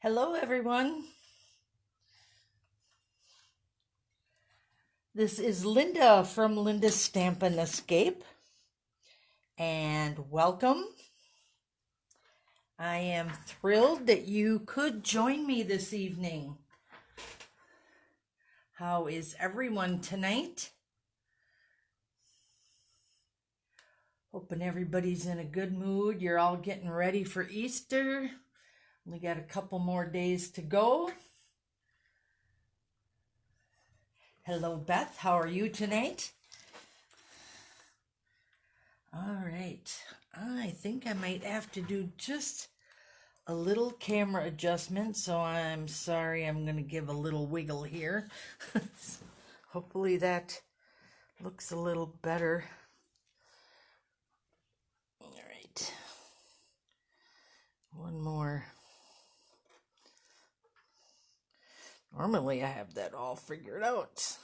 Hello, everyone. This is Linda from Linda's Stampin' Escape, and welcome. I am thrilled that you could join me this evening. How is everyone tonight? Hoping everybody's in a good mood. You're all getting ready for Easter. We got a couple more days to go. Hello, Beth. How are you tonight? All right. I think I might have to do just a little camera adjustment, so I'm sorry. I'm going to give a little wiggle here. Hopefully that looks a little better. All right. One more. Normally I have that all figured out.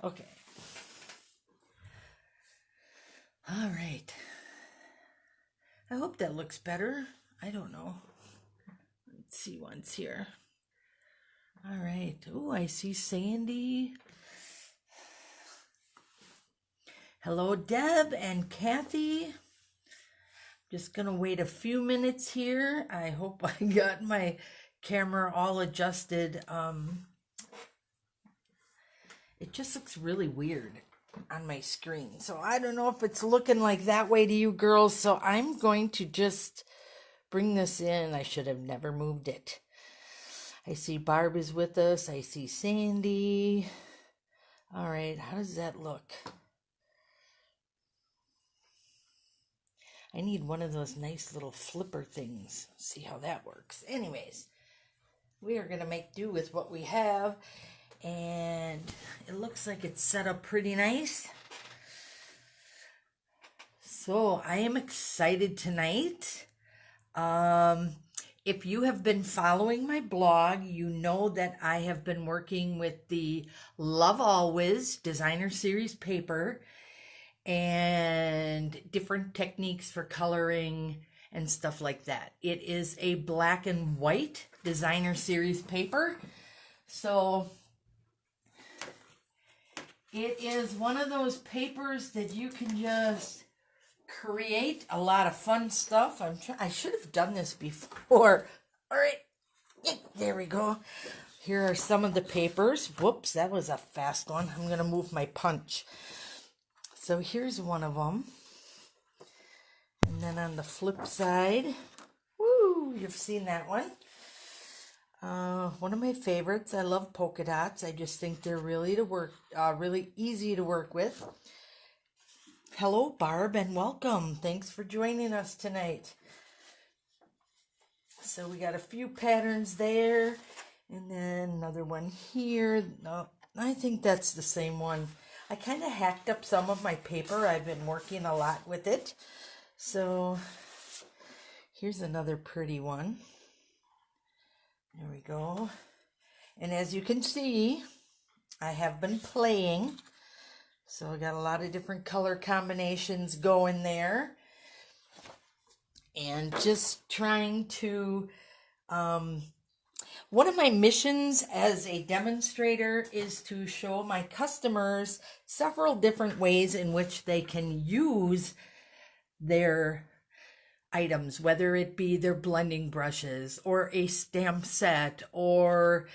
Okay. All right. I hope that looks better. I don't know. Let's see once here. All right. Oh, I see Sandy. Hello, Deb and Kathy. Just gonna wait a few minutes here. I hope I got my camera all adjusted. It just looks really weird on my screen, so I don't know if it's looking like that way to you girls, so I'm going to just bring this in. I should have never moved it. I see Barb is with us. I see Sandy. All right, how does that look? I need one of those nice little flipper things. See how that works. Anyways, we are going to make do with what we have, and it looks like it's set up pretty nice. So I am excited tonight. If you have been following my blog, you know that I have been working with the Love Always Designer Series paper and different techniques for coloring and stuff like that. It is a black and white Designer Series paper. So it is one of those papers that you can just create a lot of fun stuff. I should have done this before. All right, there we go. Here are some of the papers. Whoops, that was a fast one. I'm going to move my punch. So here's one of them. And then on the flip side, woo, you've seen that one. One of my favorites. I love polka dots. I just think they're really easy to work with. Hello, Barb, and welcome. Thanks for joining us tonight. So we got a few patterns there, and then another one here. No, I think that's the same one. I kind of hacked up some of my paper. I've been working a lot with it. So here's another pretty one. There we go. And as you can see, I have been playing. So I got a lot of different color combinations going there. And just trying to, one of my missions as a demonstrator is to show my customers several different ways in which they can use their items, whether it be their blending brushes or a stamp set or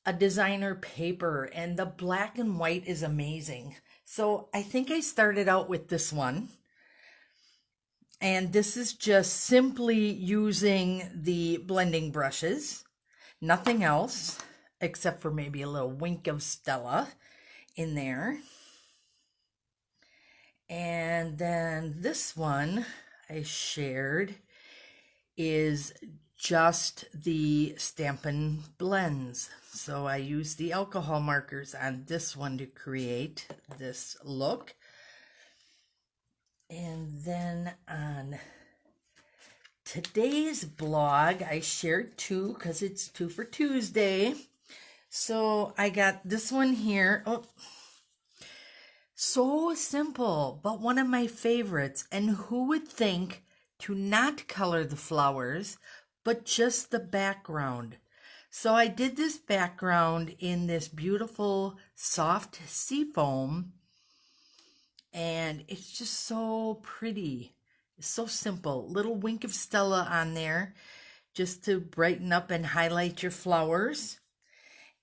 a designer paper. And the black and white is amazing. So I think I started out with this one. And this is just simply using the blending brushes. Nothing else, except for maybe a little wink of Stella in there. And then this one I shared is just the Stampin' Blends. So I used the alcohol markers on this one to create this look. And then on today's blog, I shared two because it's 2 for Tuesday. So I got this one here. Oh, so simple, but one of my favorites. And who would think to not color the flowers, but just the background. So I did this background in this beautiful soft seafoam, and it's just so pretty. It's so simple. Little wink of Stella on there just to brighten up and highlight your flowers.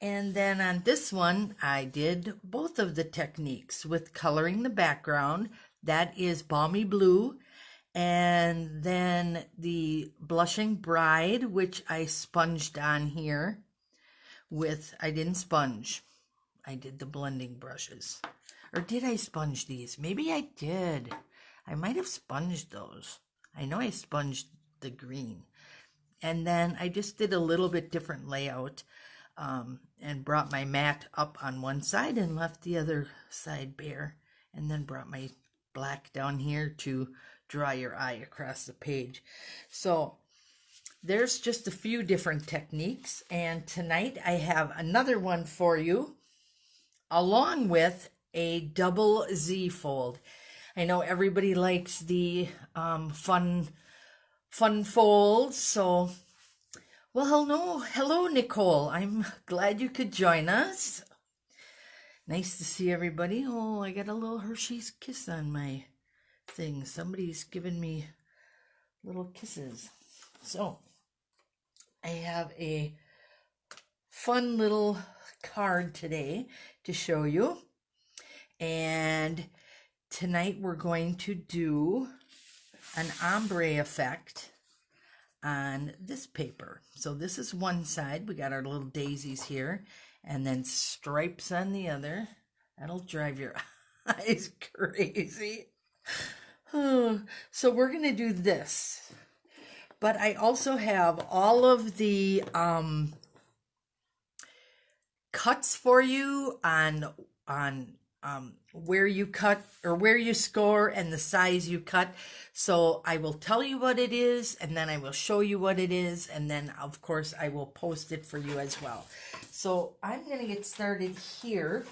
And then on this one, I did both of the techniques with coloring the background. That is Balmy Blue. And then the Blushing Bride, which I sponged on here with, I didn't sponge. I did the blending brushes. Or did I sponge these? Maybe I did. I might have sponged those. I know I sponged the green. And then I just did a little bit different layout and brought my mat up on one side and left the other side bare. And then brought my black down here to dry your eye across the page. So there's just a few different techniques, and tonight I have another one for you along with a double Z fold. I know everybody likes the fun folds, so well, hello Nicole. I'm glad you could join us. Nice to see everybody. Oh, I got a little Hershey's kiss on my thing. Somebody's giving me little kisses. So I have a fun little card today to show you, and tonight we're going to do an ombre effect on this paper. So this is one side. We got our little daisies here, and then stripes on the other. That'll drive your eyes crazy. So we're going to do this, but I also have all of the cuts for you on where you cut or where you score and the size you cut. So I will tell you what it is, and then I will show you what it is, and then of course I will post it for you as well. So I'm going to get started here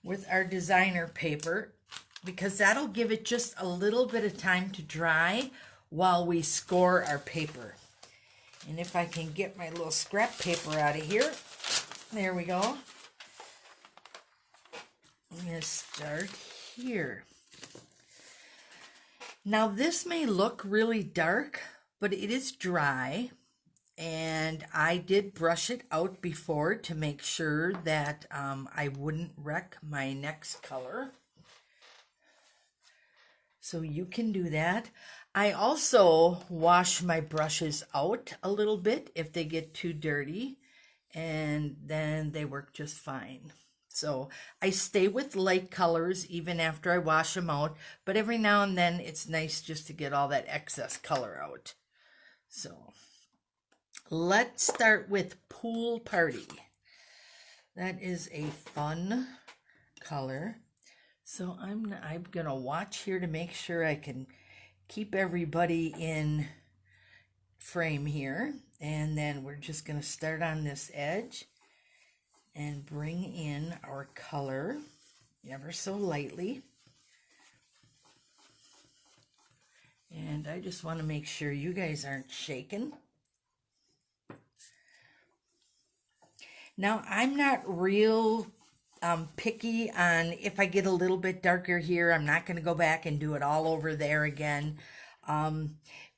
with our designer paper, because that'll give it just a little bit of time to dry while we score our paper. And if I can get my little scrap paper out of here, there we go. I'm going to start here. Now this may look really dark, but it is dry, and I did brush it out before to make sure that I wouldn't wreck my next color. So you can do that. I also wash my brushes out a little bit if they get too dirty, and then they work just fine. So I stay with light colors even after I wash them out, but every now and then it's nice just to get all that excess color out. So let's start with Pool Party. That is a fun color. So I'm gonna watch here to make sure I can keep everybody in frame here, and then we're just gonna start on this edge and bring in our color ever so lightly. And I just want to make sure you guys aren't shaking. Now I'm not real picky on if I get a little bit darker here. I'm not going to go back and do it all over there again,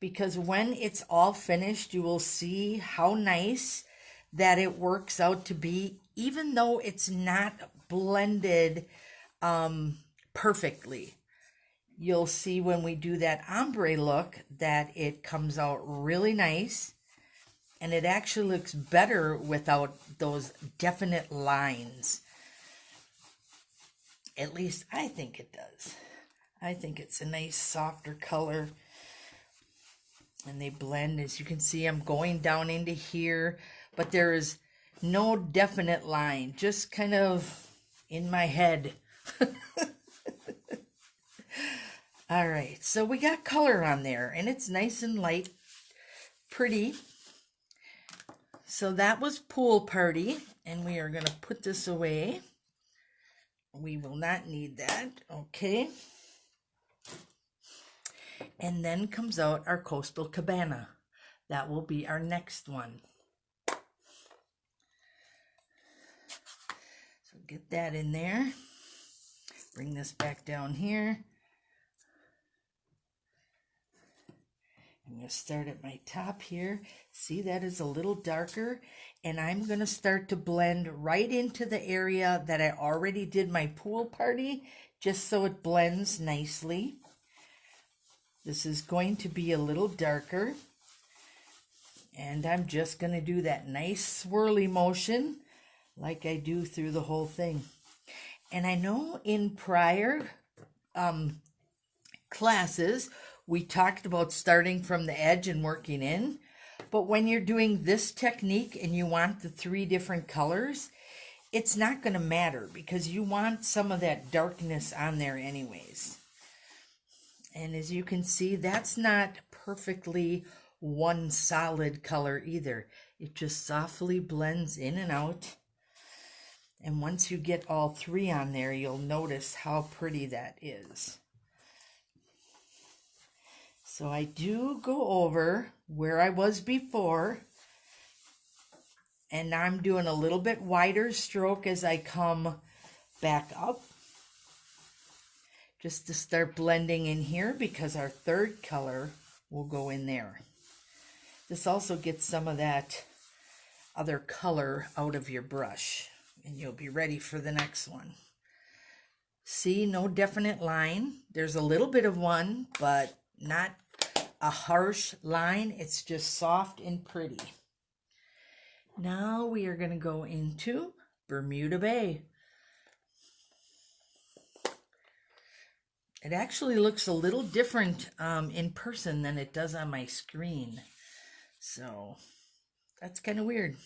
because when it's all finished, you will see how nice that it works out to be, even though it's not blended perfectly. You'll see when we do that ombre look that it comes out really nice, and it actually looks better without those definite lines. At least I think it does. I think it's a nice softer color, and they blend. As you can see, I'm going down into here, but there is no definite line, just kind of in my head. All right, so we got color on there, and it's nice and light, pretty. So that was Pool Party, and we are going to put this away. We will not need that. Okay. And then comes out our Coastal Cabana. that will be our next one. So get that in there. Bring this back down here. I'm going to start at my top here. See, that is a little darker, and I'm going to start to blend right into the area that I already did my pool party, just so it blends nicely. This is going to be a little darker, and I'm just going to do that nice swirly motion like I do through the whole thing. And I know in prior classes, we talked about starting from the edge and working in, but when you're doing this technique and you want the 3 different colors, it's not going to matter because you want some of that darkness on there anyways. And as you can see, that's not perfectly one solid color either. It just softly blends in and out. And once you get all 3 on there, you'll notice how pretty that is. So I do go over where I was before, and I'm doing a little bit wider stroke as I come back up, just to start blending in here because our 3rd color will go in there. This also gets some of that other color out of your brush, and you'll be ready for the next one. See, no definite line. There's a little bit of one, but not a harsh line. It's just soft and pretty. Now we are going to go into Bermuda Bay. It actually looks a little different in person than it does on my screen. So that's kind of weird.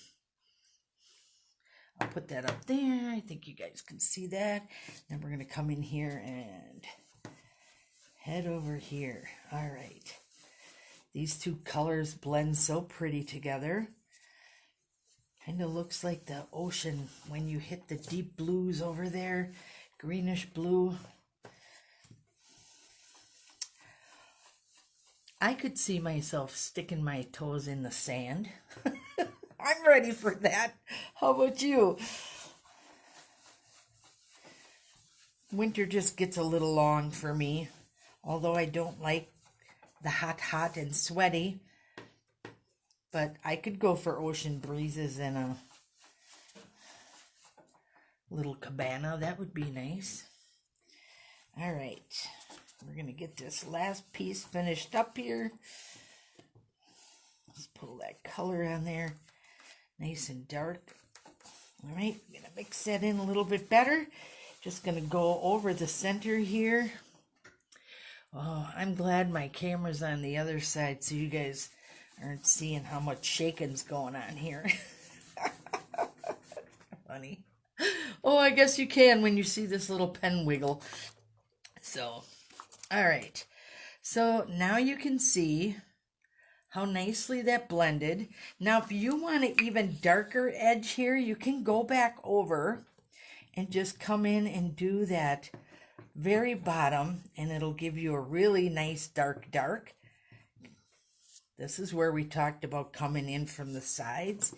I'll put that up there. I think you guys can see that. Then we're going to come in here and head over here. All right. These 2 colors blend so pretty together. Kind of looks like the ocean when you hit the deep blues over there. Greenish blue. I could see myself sticking my toes in the sand. I'm ready for that. How about you? Winter just gets a little long for me, although I don't like the hot and sweaty, but I could go for ocean breezes and a little cabana. That would be nice. All right, we're gonna get this last piece finished up here. Let's pull that color on there, nice and dark. All right, I'm gonna mix that in a little bit better. Just gonna go over the center here. Oh, I'm glad my camera's on the other side so you guys aren't seeing how much shaking's going on here. Funny. Oh, I guess you can when you see this little pen wiggle. So, all right. So now you can see how nicely that blended. Now, if you want an even darker edge here, you can go back over and just come in and do that very bottom, and it'll give you a really nice dark. This is where we talked about coming in from the sides,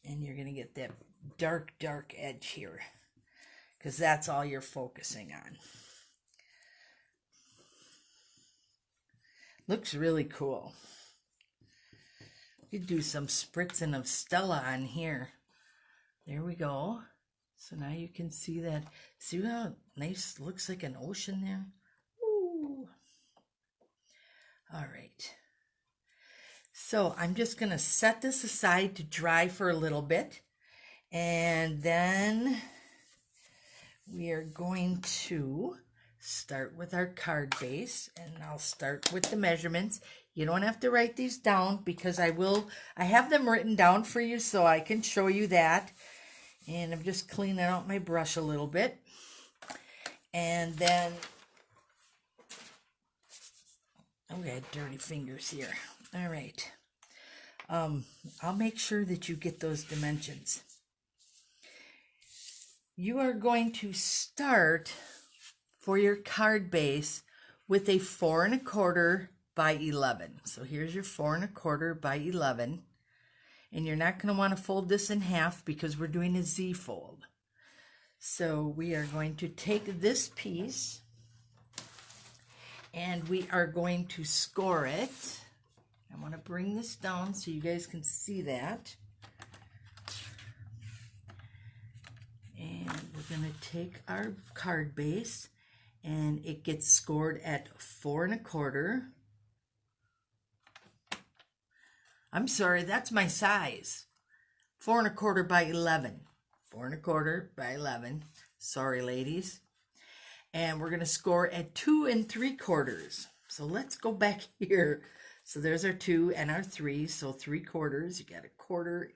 and you're going to get that dark edge here because that's all you're focusing on. Looks really cool. You could do some spritzing of Stella on here. There we go. So now you can see that. See how nice looks like an ocean there? Ooh. All right. So I'm just going to set this aside to dry for a little bit. And then we are going to start with our card base. And I'll start with the measurements. You don't have to write these down because I have them written down for you so I can show you that. And I'm just cleaning out my brush a little bit. And then, oh, I got dirty fingers here. All right. I'll make sure that you get those dimensions. You are going to start for your card base with a 4 1/4 by 11. So here's your 4 1/4 by 11. And you're not going to want to fold this in half because we're doing a Z fold. So we are going to take this piece and we are going to score it. I want to bring this down so you guys can see that. And we're going to take our card base and it gets scored at 4 1/4. I'm sorry, that's my size. 4 1/4 by 11. 4 1/4 by 11. Sorry, ladies. And we're going to score at 2 3/4. So let's go back here. So there's our 2 and our 3. So 3/4. You got a 1/4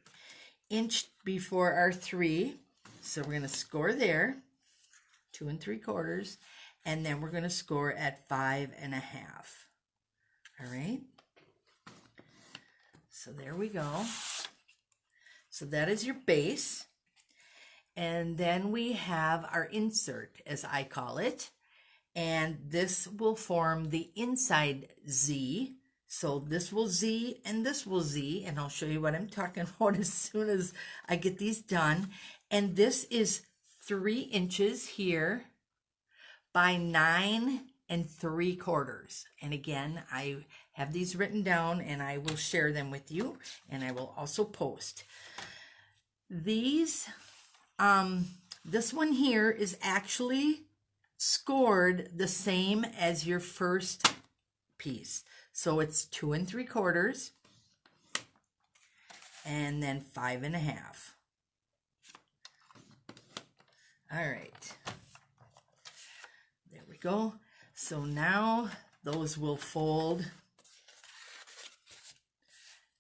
inch before our 3. So we're going to score there. 2 3/4. And then we're going to score at 5 1/2. All right. So there we go. So that is your base. And then we have our insert, as I call it. And this will form the inside Z. So this will Z and this will Z. And I'll show you what I'm talking about as soon as I get these done. And this is 3 inches here by 9 3/4. And again, I have these written down and I will share them with you. And I will also post. These... this one here is actually scored the same as your first piece. So it's 2 3/4 and then 5 1/2. All right. There we go. So now those will fold.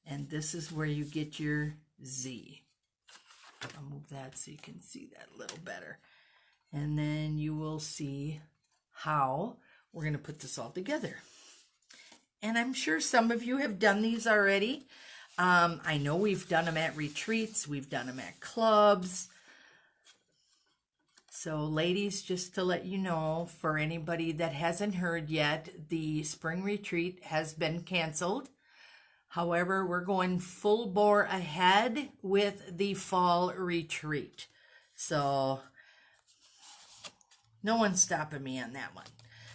And this is where you get your Z. I'll move that so you can see that a little better. And then you will see how we're going to put this all together. And I'm sure some of you have done these already. I know we've done them at retreats. We've done them at clubs. So ladies, just to let you know, for anybody that hasn't heard yet, the spring retreat has been canceled. However, we're going full bore ahead with the fall retreat. So no one's stopping me on that one.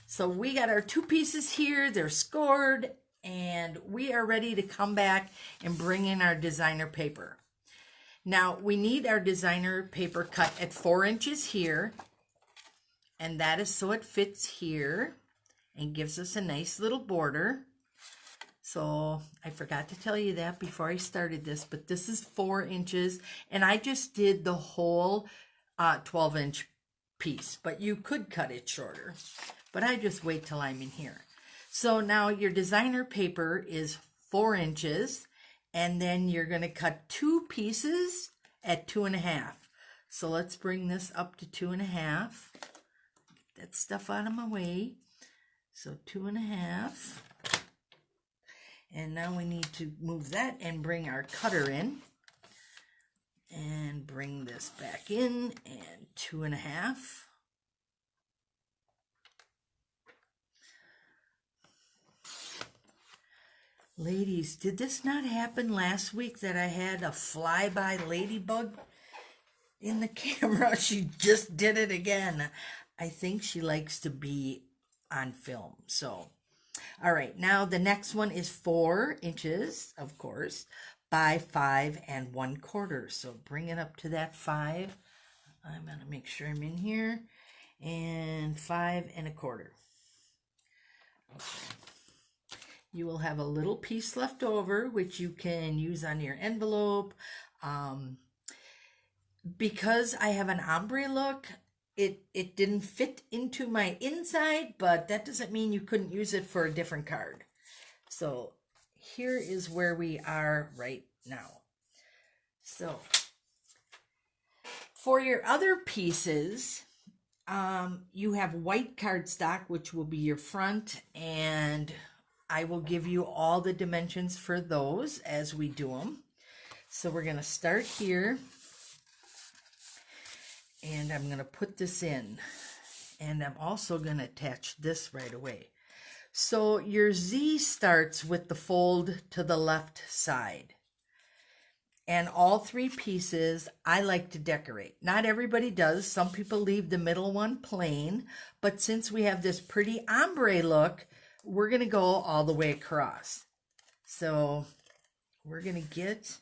So we got our 2 pieces here. They're scored. And we are ready to come back and bring in our designer paper. Now, we need our designer paper cut at 4 inches here. And that is so it fits here and gives us a nice little border. So I forgot to tell you that before I started this, but this is 4 inches and I just did the whole 12-inch piece, but you could cut it shorter, but I just wait till I'm in here. So now your designer paper is 4 inches and then you're going to cut 2 pieces at 2 1/2. So let's bring this up to 2 1/2. Get that stuff out of my way. So 2 1/2. And now we need to move that and bring our cutter in. And bring this back in and 2 1/2. Ladies, did this not happen last week that I had a flyby ladybug in the camera? She just did it again. I think she likes to be on film. So... all right, now the next one is 4 inches, of course, by 5 1/4. So bring it up to that 5. I'm going to make sure I'm in here. And 5 1/4. Okay. You will have a little piece left over, which you can use on your envelope. Because I have an ombre look, it didn't fit into my inside, but that doesn't mean you couldn't use it for a different card. So here is where we are right now. So for your other pieces, you have white cardstock, which will be your front, and I will give you all the dimensions for those as we do them. So we're going to start here. And I'm going to put this in. And I'm also going to attach this right away. So your Z starts with the fold to the left side. And all three pieces I like to decorate. Not everybody does. Some people leave the middle one plain. But since we have this pretty ombre look, we're going to go all the way across. So we're going to get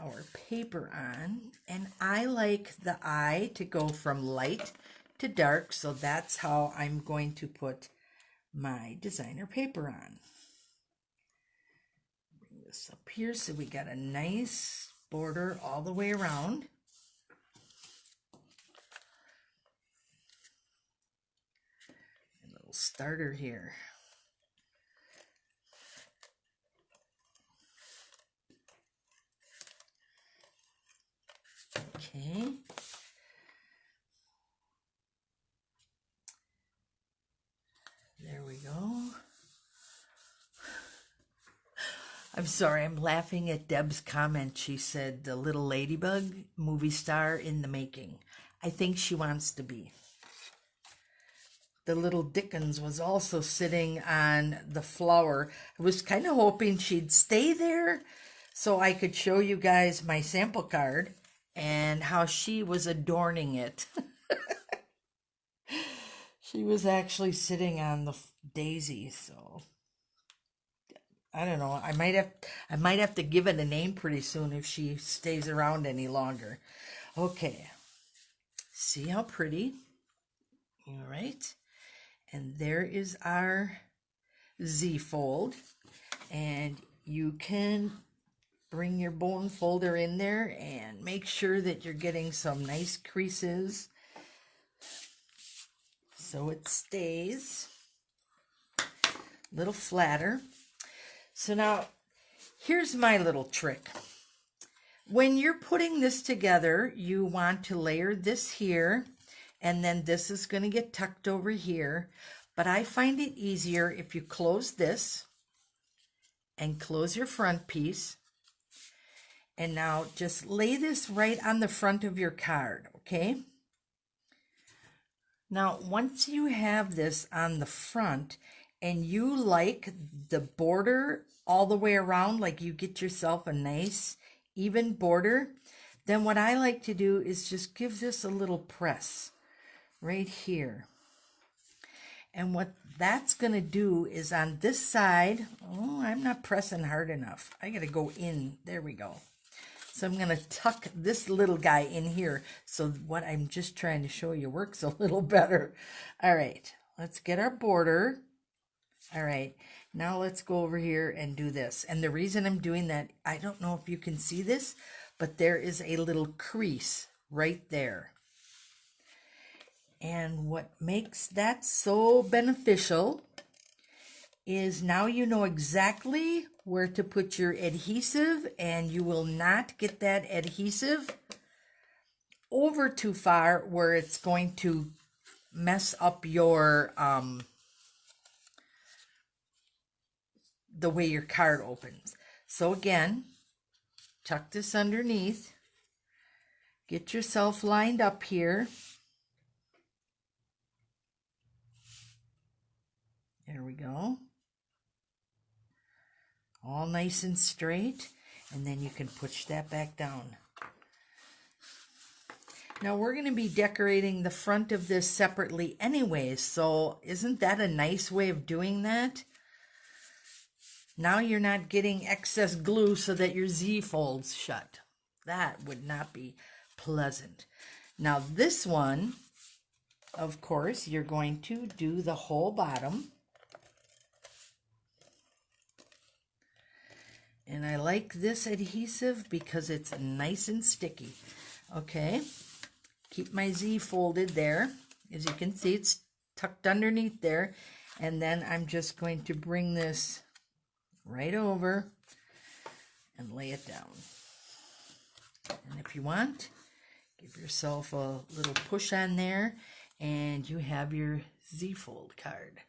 our paper on. And I like the eye to go from light to dark. So that's how I'm going to put my designer paper on. Bring this up here so we got a nice border all the way around. A little starter here. Okay. There we go. I'm sorry, I'm laughing at Deb's comment. She said, the little ladybug, movie star in the making. I think she wants to be. The little Dickens was also sitting on the flower. I was kind of hoping she'd stay there so I could show you guys my sample card and how she was adorning it. She was actually sitting on the daisy, so I don't know. I might have to give it a name pretty soon if she stays around any longer. Okay. See how pretty? All right. And there is our Z fold. And you can bring your bone folder in there and make sure that you're getting some nice creases so it stays a little flatter. So now, here's my little trick. When you're putting this together, you want to layer this here, and then this is going to get tucked over here. But I find it easier if you close this and close your front piece. And now just lay this right on the front of your card, okay? Now, once you have this on the front, and you like the border all the way around, like you get yourself a nice even border, then what I like to do is just give this a little press right here. And what that's going to do is on this side, oh, I'm not pressing hard enough. I got to go in. There we go. So I'm going to tuck this little guy in here so what I'm just trying to show you works a little better. All right, let's get our border. All right, now let's go over here and do this. And the reason I'm doing that, I don't know if you can see this, but there is a little crease right there. And what makes that so beneficial is now you know exactly where to put your adhesive, and you will not get that adhesive over too far where it's going to mess up your the way your card opens. So again, tuck this underneath, get yourself lined up here. There we go. All nice and straight, and then you can push that back down. Now we're going to be decorating the front of this separately anyways, so isn't that a nice way of doing that? Now you're not getting excess glue so that your Z folds shut. That would not be pleasant. Now this one, of course, you're going to do the whole bottom. And I like this adhesive because it's nice and sticky. Okay, keep my Z folded there. As you can see, it's tucked underneath there. And then I'm just going to bring this right over and lay it down. And if you want, give yourself a little push on there and you have your Z fold card.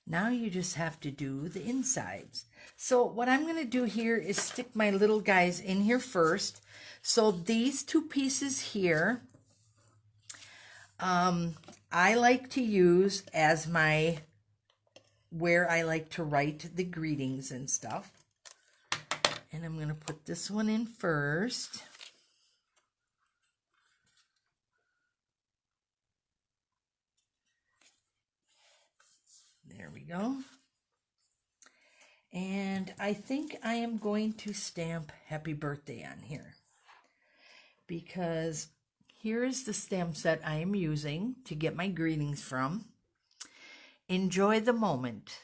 Now you just have to do the insides. So what I'm going to do here is stick my little guys in here first. So these two pieces here I like to use as my, where I like to write the greetings and stuff. And I'm going to put this one in first. There we go. And I think I am going to stamp happy birthday on here, because here is the stamp set I am using to get my greetings from. Enjoy the moment.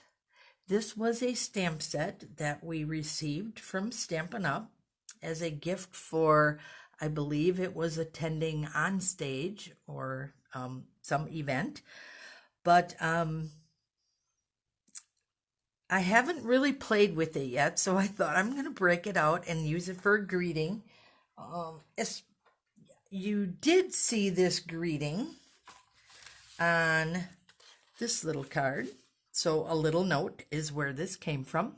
This was a stamp set that we received from Stampin' Up! As a gift for, I believe it was attending on stage or some event. But I haven't really played with it yet, so I thought I'm going to break it out and use it for a greeting. You did see this greeting on this little card, so a little note is where this came from.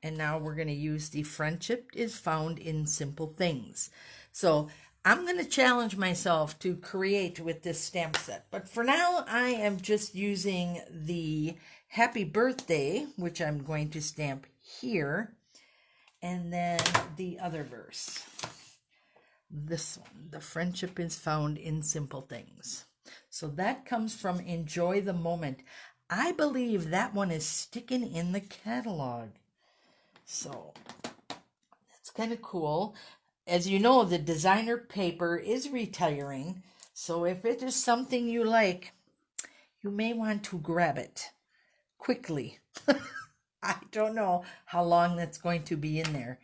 And now we're going to use the friendship is found in simple things. So I'm going to challenge myself to create with this stamp set. But for now, I am just using the happy birthday, which I'm going to stamp here. And then the other verse. This one, the friendship is found in simple things. So that comes from Enjoy the Moment. I believe that one is sticking in the catalog. So that's kind of cool. As you know, the designer paper is retiring. So if it is something you like, you may want to grab it quickly. I don't know how long that's going to be in there.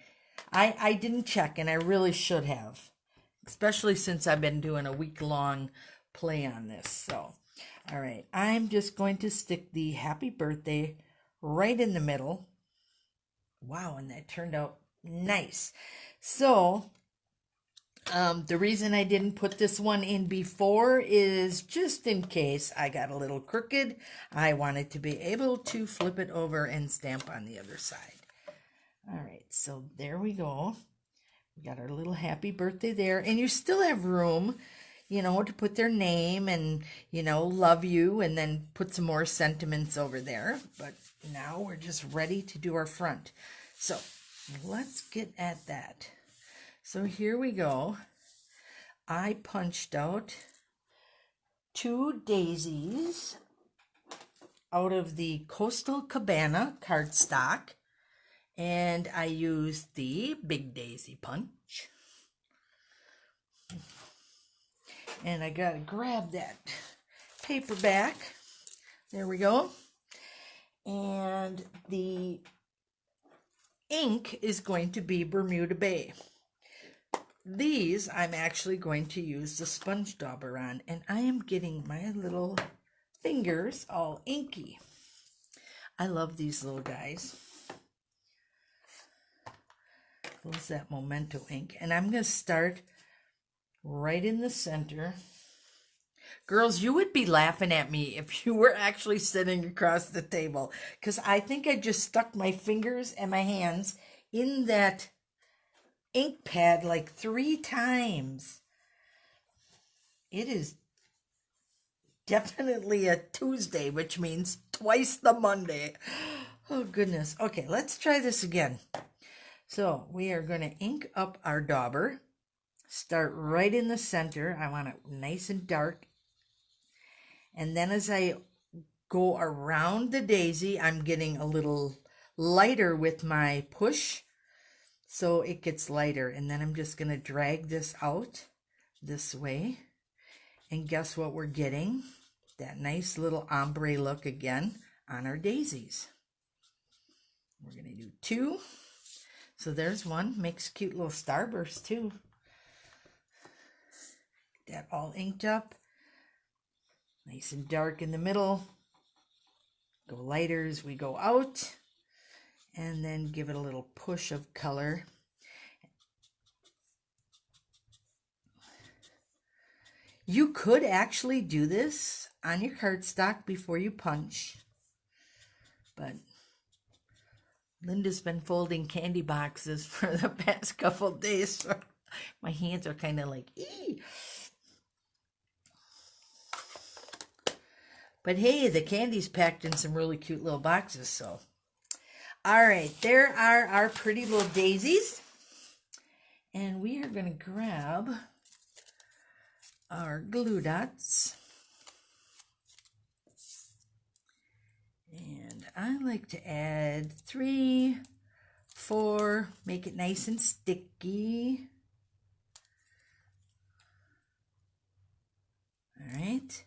I didn't check, and I really should have, especially since I've been doing a week-long play on this. So, all right, I'm just going to stick the happy birthday right in the middle. Wow, and that turned out nice. So, the reason I didn't put this one in before is just in case I got a little crooked. I wanted to be able to flip it over and stamp on the other side. All right, so there we go. We got our little happy birthday there. And you still have room, you know, to put their name and, you know, love you, and then put some more sentiments over there. But now we're just ready to do our front. So let's get at that. So here we go. I punched out 2 daisies out of the Coastal Cabana cardstock, and I used the Big Daisy punch. And I gotta grab that paper back. There we go. And the ink is going to be Bermuda Bay. These I'm actually going to use the sponge dauber on, and I am getting my little fingers all inky. I love these little guys. Close that Memento ink, and I'm going to start right in the center. Girls, you would be laughing at me if you were actually sitting across the table, because I think I just stuck my fingers and my hands in that ink pad like 3 times. It is definitely a Tuesday, which means twice the Monday. Oh, goodness. Okay, let's try this again. So we are going to ink up our dauber. Start right in the center. I want it nice and dark. And then as I go around the daisy, I'm getting a little lighter with my push, so it gets lighter. And then I'm just going to drag this out this way. And guess what we're getting? That nice little ombre look again on our daisies. We're going to do 2. So there's 1. Makes cute little starburst too. Get that all inked up. Nice and dark in the middle. Go lighter as we go out. And then give it a little push of color. You could actually do this on your cardstock before you punch. But Linda's been folding candy boxes for the past couple of days. So my hands are kind of like, ee. But hey, the candy's packed in some really cute little boxes, so. All right, there are our pretty little daisies. And we are going to grab our glue dots. And I like to add 3, 4, make it nice and sticky. All right.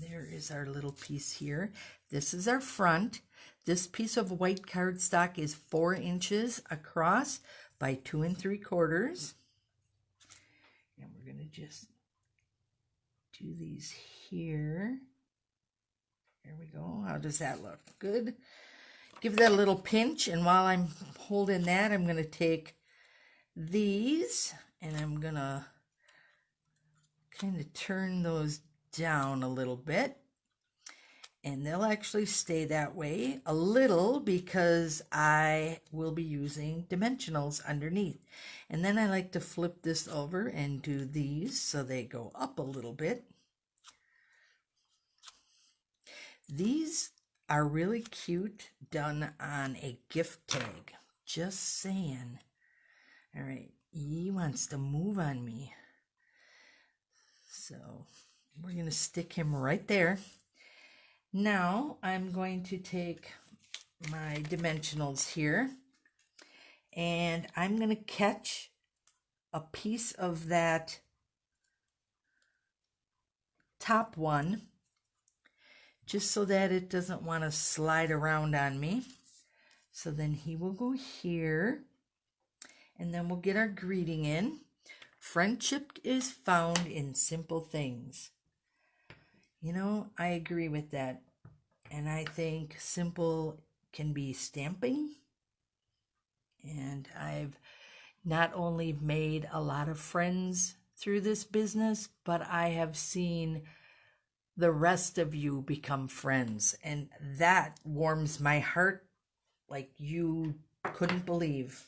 There is our little piece here. This is our front. This piece of white cardstock is 4 inches across by 2 3/4. And we're going to just do these here. There we go. How does that look? Good. Give that a little pinch, and while I'm holding that, I'm going to take these and I'm going to kind of turn those down a little bit, and they'll actually stay that way a little because I will be using dimensionals underneath. And then I like to flip this over and do these so they go up a little bit. These are really cute done on a gift tag. Just saying. All right, he wants to move on me. So we're going to stick him right there. Now I'm going to take my dimensionals here, and I'm going to catch a piece of that top one just so that it doesn't want to slide around on me. So then he will go here, and then we'll get our greeting in. Friendship is found in simple things. You know, I agree with that. And I think simple can be stamping. And I've not only made a lot of friends through this business, but I have seen the rest of you become friends. And that warms my heart like you couldn't believe.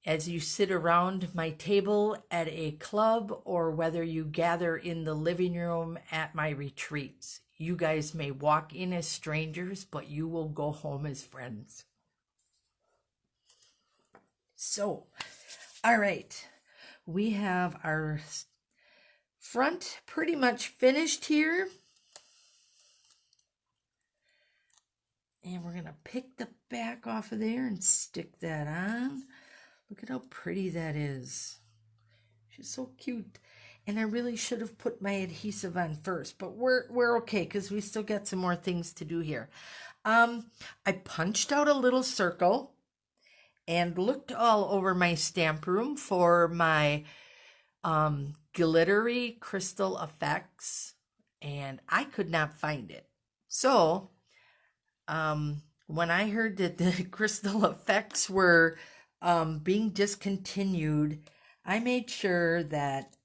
As you sit around my table at a club, or whether you gather in the living room at my retreats, you guys may walk in as strangers, but you will go home as friends. So, all right, we have our front pretty much finished here. And we're going to pick the back off of there and stick that on. Look at how pretty that is. She's so cute. And I really should have put my adhesive on first, but we're okay because we still got some more things to do here. I punched out a little circle and looked all over my stamp room for my glittery crystal effects, and I could not find it. So when I heard that the crystal effects were being discontinued, I made sure that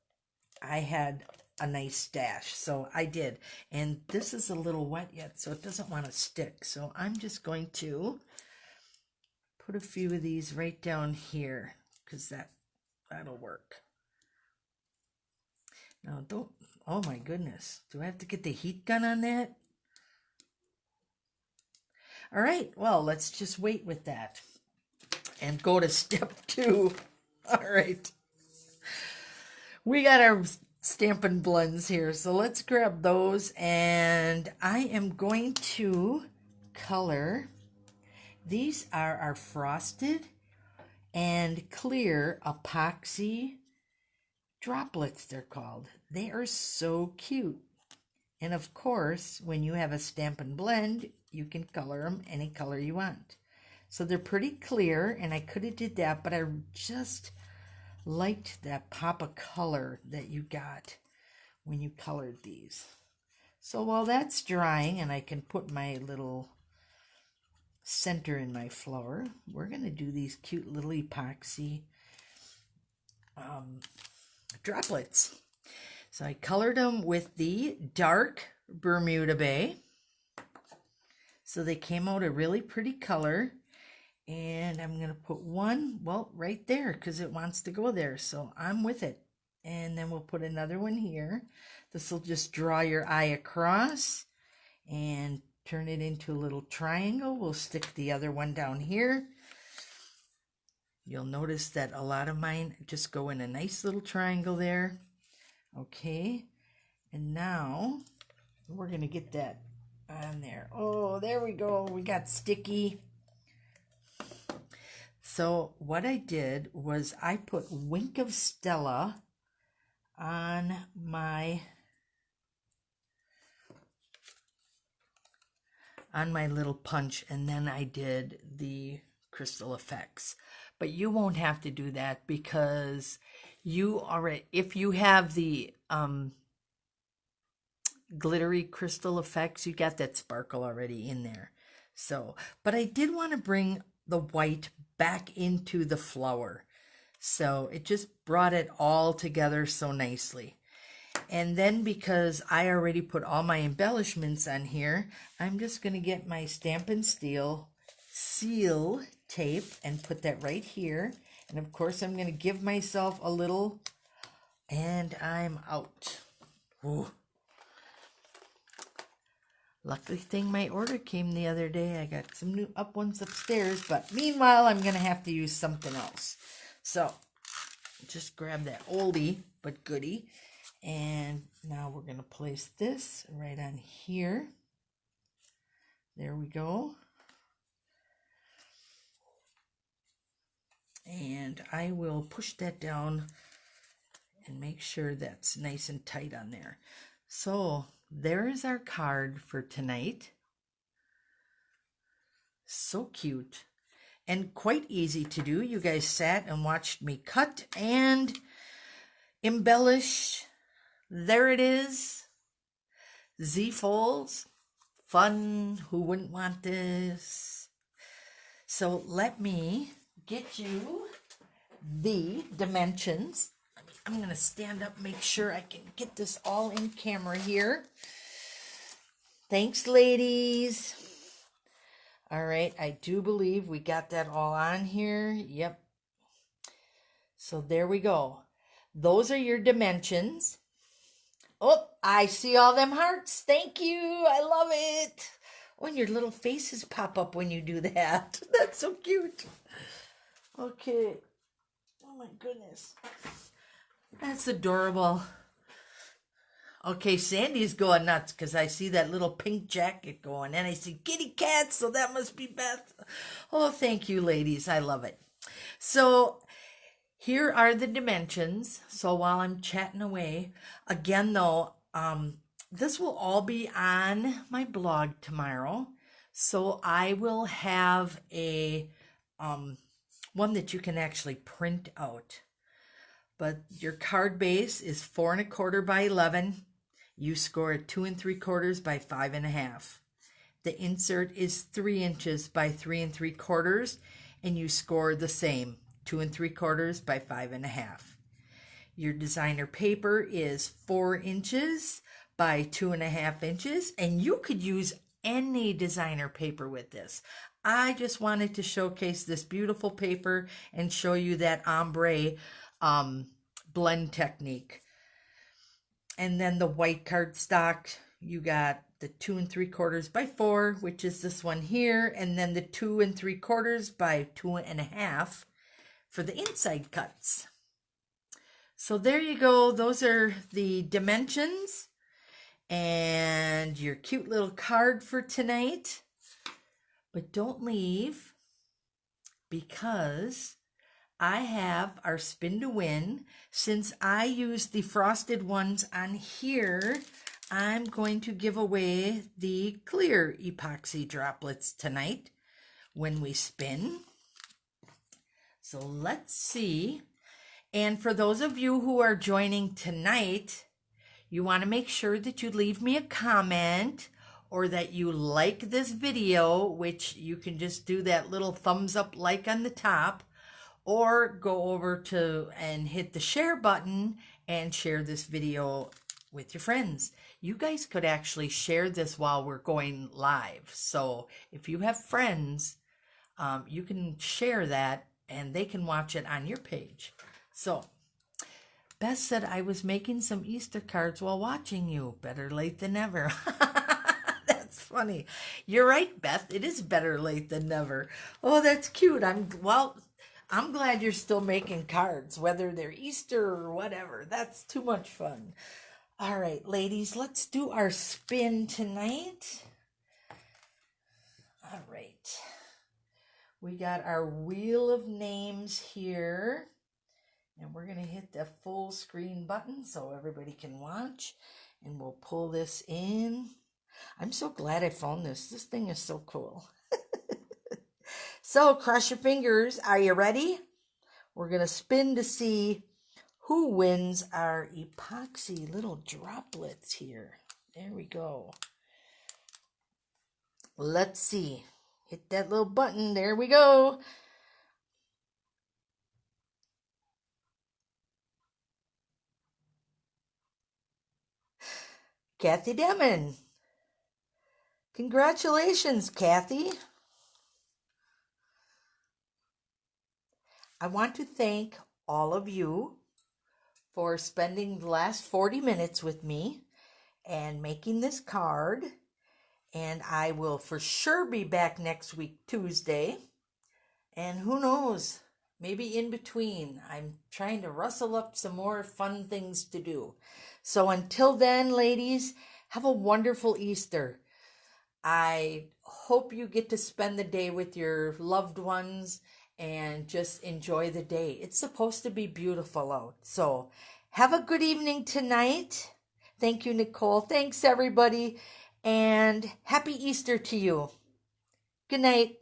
I had a nice stash. So I did. And this is a little wet yet, so it doesn't want to stick. So I'm just going to put a few of these right down here because that'll work. Now don't, oh my goodness. Do I have to get the heat gun on that? All right, well, let's just wait with that and go to step 2. All right. We got our Stampin' Blends here, so let's grab those, and I am going to color. These are our frosted and clear epoxy droplets, they're called. They are so cute. And of course, when you have a Stampin' Blend, you can color them any color you want. So they're pretty clear, and I could have did that, but I just liked that pop of color that you got when you colored these. So while that's drying and I can put my little center in my flower, we're going to do these cute little epoxy droplets. So I colored them with the dark Bermuda Bay. So they came out a really pretty color. And I'm going to put one, well, right there because it wants to go there. So I'm with it. And then we'll put another one here. This will just draw your eye across and turn it into a little triangle. We'll stick the other one down here. You'll notice that a lot of mine just go in a nice little triangle there. Okay. And now we're going to get that on there. Oh, there we go. We got sticky. So what I did was I put Wink of Stella on my little punch, and then I did the crystal effects. But you won't have to do that because you already, if you have the glittery crystal effects, you got that sparkle already in there. So, but I did want to bring the white back into the flower. So it just brought it all together so nicely. And then because I already put all my embellishments on here, I'm just going to get my Stampin' Steel seal tape and put that right here. And of course I'm going to give myself a little, and I'm out. Ooh. Lucky thing my order came the other day. I got some new up ones upstairs, but meanwhile I'm going to have to use something else. So just grab that oldie but goodie. And now we're going to place this right on here. There we go. And I will push that down and make sure that's nice and tight on there. So there is our card for tonight. So cute and quite easy to do. You guys sat and watched me cut and embellish. There it is. Z-folds. Fun. Who wouldn't want this? So let me get you the dimensions. I'm going to stand up, make sure I can get this all in camera here. Thanks, ladies. All right, I do believe we got that all on here. Yep. So there we go. Those are your dimensions. Oh, I see all them hearts. Thank you. I love it. Oh, and your little faces pop up when you do that. That's so cute. Okay. Oh, my goodness. That's adorable. Okay, Sandy's going nuts because I see that little pink jacket going, and I see kitty cats, so that must be Beth. Oh, thank you, ladies. I love it. So here are the dimensions. So while I'm chatting away, again, though, this will all be on my blog tomorrow. So I will have a one that you can actually print out. But your card base is 4 1/4 by 11. You score it 2 3/4 by 5 1/2. The insert is 3 inches by 3 3/4, and you score the same, 2 3/4 by 5 1/2. Your designer paper is 4 inches by 2 1/2 inches, and you could use any designer paper with this. I just wanted to showcase this beautiful paper and show you that ombre blend technique. And then the white cardstock, you got the 2 3/4 by 4, which is this one here, and then the 2 3/4 by 2 1/2 for the inside cuts. So there you go. Those are the dimensions and your cute little card for tonight. But don't leave, because I have our spin to win. Since I used the frosted ones on here, I'm going to give away the clear epoxy droplets tonight when we spin. So let's see. And for those of you who are joining tonight, you want to make sure that you leave me a comment or that you like this video, which you can just do that little thumbs up like on the top, or go over to and hit the share button and share this video with your friends. You guys could actually share this while we're going live. So if you have friends, you can share that and they can watch it on your page. So Beth said I was making some Easter cards while watching you. Better late than never. That's funny. You're right, Beth. It is better late than never. Oh, that's cute. I'm glad you're still making cards, whether they're Easter or whatever. That's too much fun. All right, ladies, let's do our spin tonight. All right. We got our wheel of names here. And we're going to hit the full screen button so everybody can watch. And we'll pull this in. I'm so glad I found this. This thing is so cool. So cross your fingers. Are you ready? We're going to spin to see who wins our epoxy little droplets here. There we go. Let's see. Hit that little button. There we go. Kathy Demon. Congratulations, Kathy. I want to thank all of you for spending the last 40 minutes with me and making this card. And I will for sure be back next week, Tuesday. And who knows, maybe in between. I'm trying to rustle up some more fun things to do. So until then, ladies, have a wonderful Easter. I hope you get to spend the day with your loved ones and just enjoy the day. It's supposed to be beautiful out. So have a good evening tonight. Thank you, Nicole. Thanks, everybody. And happy Easter to you. Good night.